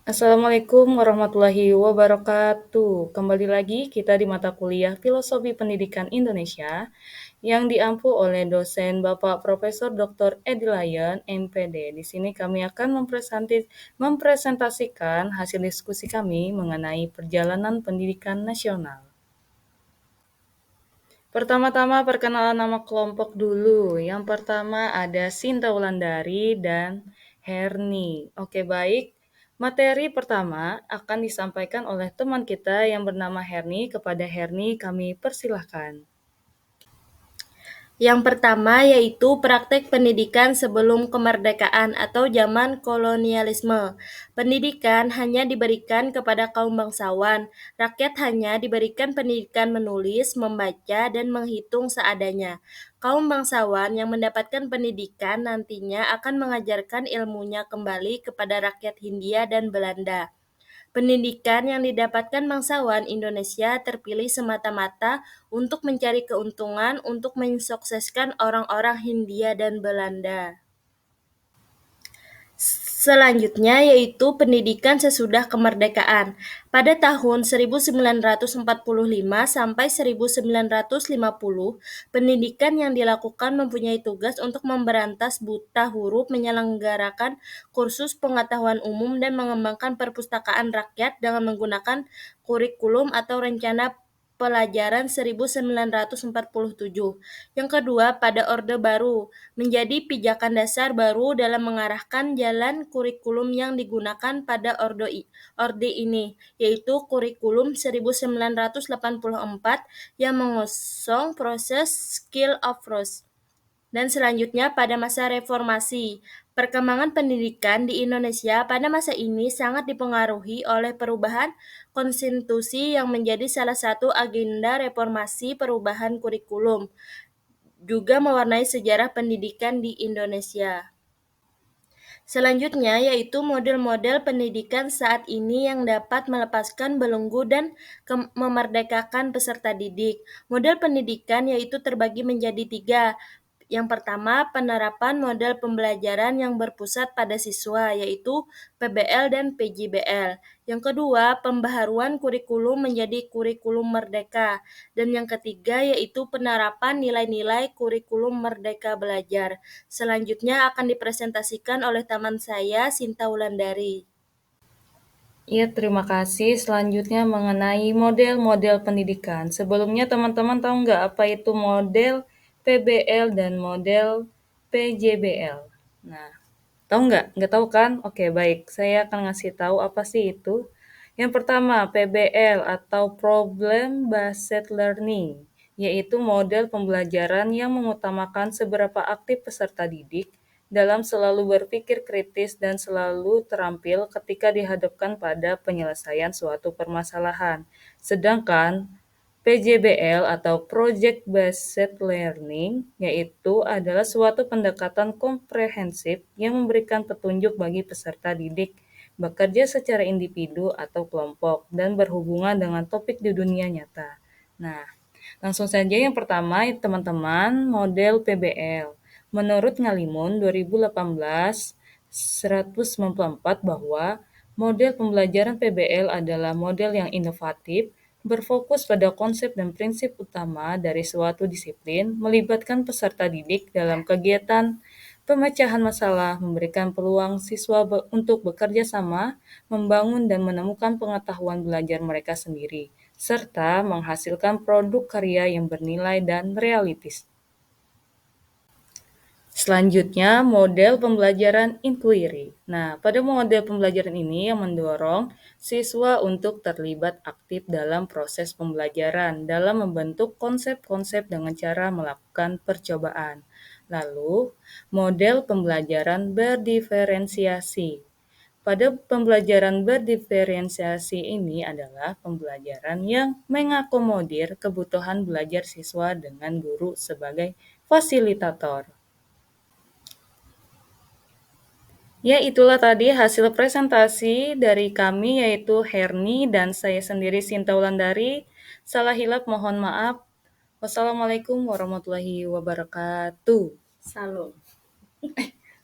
Assalamualaikum warahmatullahi wabarakatuh. Kembali lagi kita di mata kuliah Filosofi Pendidikan Indonesia yang diampu oleh dosen Bapak Profesor Dr. Edilayan, MPD. Di sini kami akan mempresentasikan hasil diskusi kami mengenai perjalanan pendidikan nasional. Pertama-tama perkenalan nama kelompok dulu. Yang pertama ada Sinta Wulandari dan Herni. Oke, baik. Materi pertama akan disampaikan oleh teman kita yang bernama Herni. Kepada Herni kami persilahkan. Yang pertama yaitu praktek pendidikan sebelum kemerdekaan atau zaman kolonialisme. Pendidikan hanya diberikan kepada kaum bangsawan. Rakyat hanya diberikan pendidikan menulis, membaca, dan menghitung seadanya. Kaum bangsawan yang mendapatkan pendidikan nantinya akan mengajarkan ilmunya kembali kepada rakyat Hindia dan Belanda. Pendidikan yang didapatkan bangsawan Indonesia terpilih semata-mata untuk mencari keuntungan untuk mensukseskan orang-orang Hindia dan Belanda. Selanjutnya yaitu pendidikan sesudah kemerdekaan. Pada tahun 1945 sampai 1950, pendidikan yang dilakukan mempunyai tugas untuk memberantas buta huruf, menyelenggarakan kursus pengetahuan umum, dan mengembangkan perpustakaan rakyat dengan menggunakan kurikulum atau rencana pelajaran 1947. Yang kedua, pada Orde Baru, menjadi pijakan dasar baru dalam mengarahkan jalan kurikulum yang digunakan pada orde ini, yaitu kurikulum 1984 yang mengusung proses Skill of Rose. Dan selanjutnya pada masa reformasi, perkembangan pendidikan di Indonesia pada masa ini sangat dipengaruhi oleh perubahan konstitusi yang menjadi salah satu agenda reformasi perubahan kurikulum, juga mewarnai sejarah pendidikan di Indonesia. Selanjutnya yaitu model-model pendidikan saat ini yang dapat melepaskan belenggu dan memerdekakan peserta didik. Model pendidikan yaitu terbagi menjadi 3. Yang pertama, penerapan model pembelajaran yang berpusat pada siswa, yaitu PBL dan PJBL. Yang kedua, pembaharuan kurikulum menjadi kurikulum merdeka. Dan yang ketiga, yaitu penerapan nilai-nilai kurikulum merdeka belajar. Selanjutnya akan dipresentasikan oleh teman saya, Sinta Wulandari. Ya, terima kasih. Selanjutnya mengenai model-model pendidikan. Sebelumnya teman-teman tahu nggak apa itu model PBL dan model PJBL? Nah, tahu nggak? Nggak tahu kan? Oke, baik. Saya akan ngasih tahu apa sih itu. Yang pertama, PBL atau Problem Based Learning, yaitu model pembelajaran yang mengutamakan seberapa aktif peserta didik dalam selalu berpikir kritis dan selalu terampil ketika dihadapkan pada penyelesaian suatu permasalahan. Sedangkan PJBL atau Project Based Learning yaitu adalah suatu pendekatan komprehensif yang memberikan petunjuk bagi peserta didik bekerja secara individu atau kelompok dan berhubungan dengan topik di dunia nyata. Nah, langsung saja yang pertama teman-teman model PBL. Menurut Ngalimun 2018 194 bahwa model pembelajaran PBL adalah model yang inovatif, berfokus pada konsep dan prinsip utama dari suatu disiplin, melibatkan peserta didik dalam kegiatan pemecahan masalah, memberikan peluang siswa untuk bekerja sama, membangun dan menemukan pengetahuan belajar mereka sendiri, serta menghasilkan produk karya yang bernilai dan realistis. Selanjutnya, model pembelajaran inquiry. Nah, pada model pembelajaran ini yang mendorong siswa untuk terlibat aktif dalam proses pembelajaran dalam membentuk konsep-konsep dengan cara melakukan percobaan. Lalu, model pembelajaran berdiferensiasi. Pada pembelajaran berdiferensiasi ini adalah pembelajaran yang mengakomodir kebutuhan belajar siswa dengan guru sebagai fasilitator. Ya, itulah tadi hasil presentasi dari kami yaitu Herni dan saya sendiri Sinta Wulandari. Salah hilap mohon maaf. Wassalamualaikum warahmatullahi wabarakatuh. Salam.